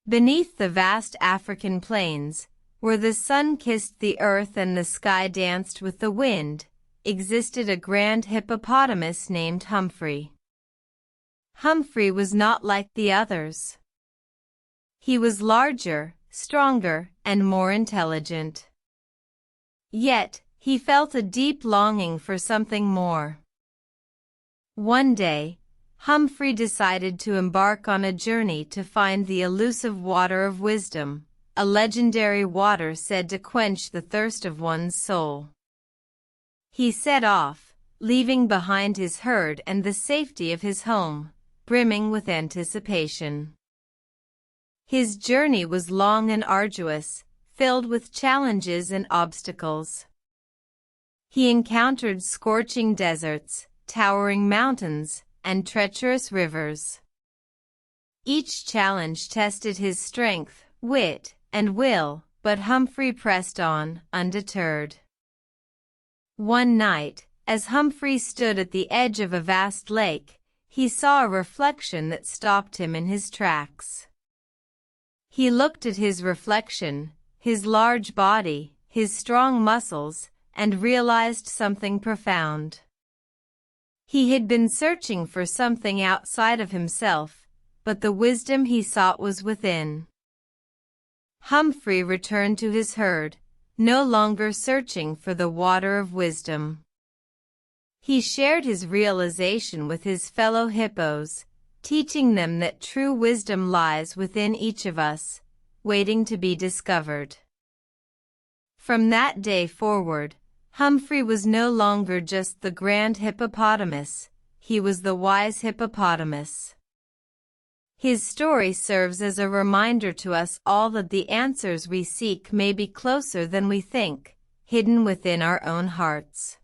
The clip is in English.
Beneath the vast African plains, where the sun kissed the earth and the sky danced with the wind, existed a grand hippopotamus named Humphrey. Humphrey was not like the others. He was larger, stronger, and more intelligent. Yet, he felt a deep longing for something more. One day, Humphrey decided to embark on a journey to find the elusive water of wisdom, a legendary water said to quench the thirst of one's soul. He set off, leaving behind his herd and the safety of his home, brimming with anticipation. His journey was long and arduous, filled with challenges and obstacles. He encountered scorching deserts, towering mountains, and treacherous rivers. Each challenge tested his strength, wit, and will, but Humphrey pressed on, undeterred. One night, as Humphrey stood at the edge of a vast lake, he saw a reflection that stopped him in his tracks. He looked at his reflection, his large body, his strong muscles, and realized something profound. He had been searching for something outside of himself, but the wisdom he sought was within. Humphrey returned to his herd, no longer searching for the water of wisdom. He shared his realization with his fellow hippos, teaching them that true wisdom lies within each of us, waiting to be discovered. From that day forward, Humphrey was no longer just the grand hippopotamus, he was the wise hippopotamus. His story serves as a reminder to us all that the answers we seek may be closer than we think, hidden within our own hearts.